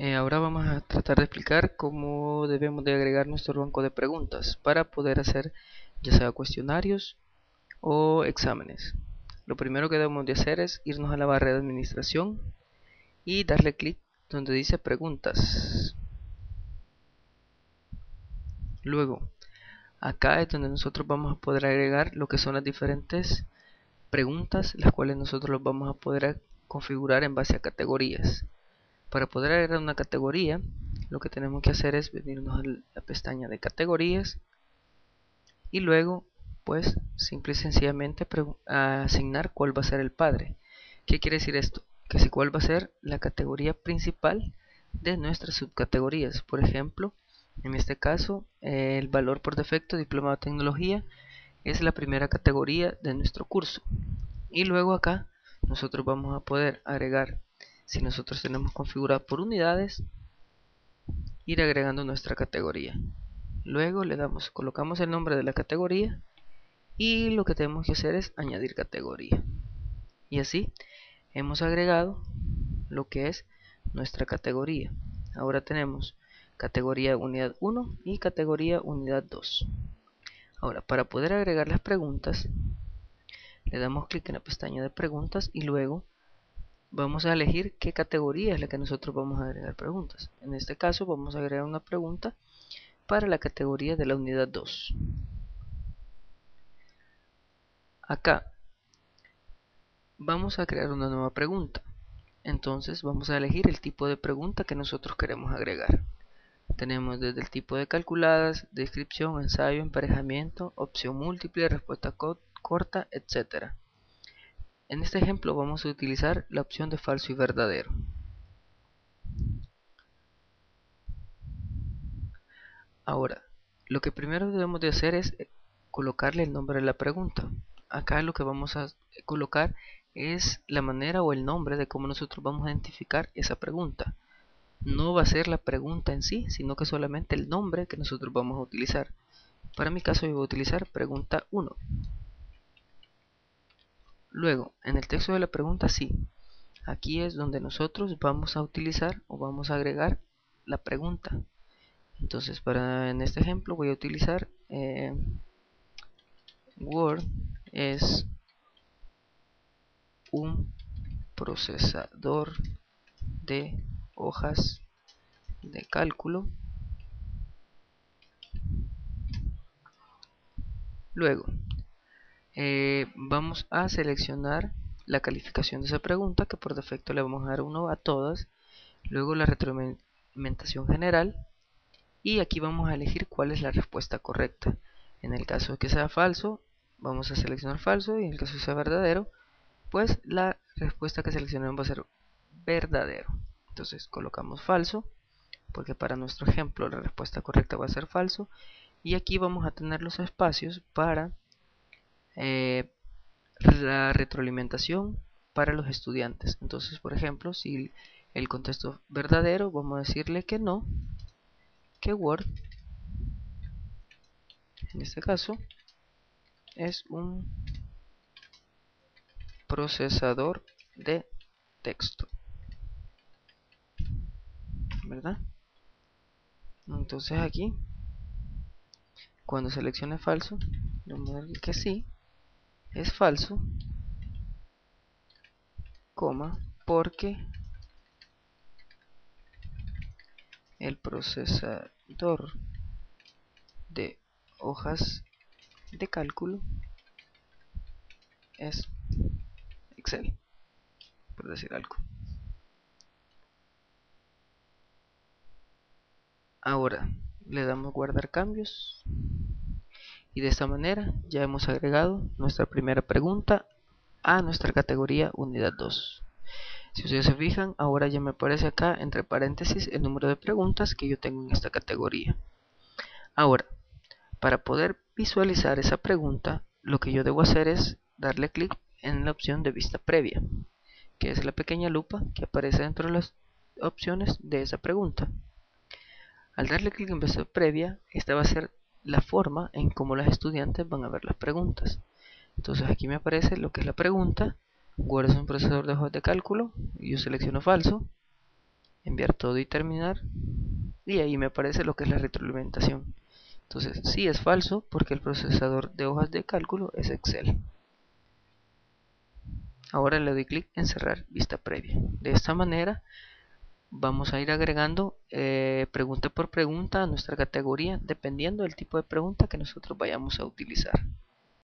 Ahora vamos a tratar de explicar cómo debemos de agregar nuestro banco de preguntas para poder hacer ya sea cuestionarios o exámenes. Lo primero que debemos de hacer es irnos a la barra de administración y darle clic donde dice preguntas. Luego, acá es donde nosotros vamos a poder agregar lo que son las diferentes preguntas, las cuales nosotros los vamos a poder configurar en base a categorías. Para poder agregar una categoría, lo que tenemos que hacer es venirnos a la pestaña de categorías y luego, pues, simple y sencillamente asignar cuál va a ser el padre. ¿Qué quiere decir esto? Que si cuál va a ser la categoría principal de nuestras subcategorías. Por ejemplo, en este caso, el valor por defecto diplomado de tecnología es la primera categoría de nuestro curso. Y luego acá nosotros vamos a poder agregar, si nosotros tenemos configurado por unidades, ir agregando nuestra categoría. Luego le colocamos el nombre de la categoría y lo que tenemos que hacer es añadir categoría. Y así hemos agregado lo que es nuestra categoría. Ahora tenemos categoría unidad 1 y categoría unidad 2. Ahora, para poder agregar las preguntas, le damos clic en la pestaña de preguntas y luego vamos a elegir qué categoría es la que nosotros vamos a agregar preguntas. En este caso vamos a agregar una pregunta para la categoría de la unidad 2. Acá vamos a crear una nueva pregunta. Entonces vamos a elegir el tipo de pregunta que nosotros queremos agregar. Tenemos desde el tipo de calculadas, descripción, ensayo, emparejamiento, opción múltiple, respuesta corta, etc. En este ejemplo vamos a utilizar la opción de falso y verdadero. Ahora, lo que primero debemos de hacer es colocarle el nombre de la pregunta. Acá lo que vamos a colocar es la manera o el nombre de cómo nosotros vamos a identificar esa pregunta. No va a ser la pregunta en sí, sino que solamente el nombre que nosotros vamos a utilizar. Para mi caso yo voy a utilizar pregunta 1. Luego, en el texto de la pregunta sí, aquí es donde nosotros vamos a utilizar o vamos a agregar la pregunta. Entonces, en este ejemplo voy a utilizar Word es un procesador de hojas de cálculo. Luego, vamos a seleccionar la calificación de esa pregunta, que por defecto le vamos a dar 1 a todas. Luego la retroalimentación general. Y aquí vamos a elegir cuál es la respuesta correcta. En el caso de que sea falso, vamos a seleccionar falso. Y en el caso de que sea verdadero, pues la respuesta que seleccionemos va a ser verdadero. Entonces colocamos falso, porque para nuestro ejemplo la respuesta correcta va a ser falso. Y aquí vamos a tener los espacios para la retroalimentación para los estudiantes. Entonces, por ejemplo, si el contexto es verdadero, vamos a decirle que no, que Word, en este caso, es un procesador de texto, ¿verdad? Entonces aquí, cuando seleccione falso, vamos a darle que sí, es falso, coma, porque el procesador de hojas de cálculo es Excel, por decir algo. Ahora le damos guardar cambios y de esta manera ya hemos agregado nuestra primera pregunta a nuestra categoría unidad 2. Si ustedes se fijan, ahora ya me aparece acá entre paréntesis el número de preguntas que yo tengo en esta categoría. Ahora, para poder visualizar esa pregunta, lo que yo debo hacer es darle clic en la opción de vista previa, que es la pequeña lupa que aparece dentro de las opciones de esa pregunta. Al darle clic en vista previa, esta va a ser la forma en cómo los estudiantes van a ver las preguntas. Entonces aquí me aparece lo que es la pregunta. Word es un procesador de hojas de cálculo. Yo selecciono falso. enviar todo y terminar, y ahí me aparece lo que es la retroalimentación. Entonces sí es falso porque el procesador de hojas de cálculo es Excel. Ahora le doy clic en cerrar vista previa. De esta manera vamos a ir agregando pregunta por pregunta a nuestra categoría dependiendo del tipo de pregunta que nosotros vayamos a utilizar.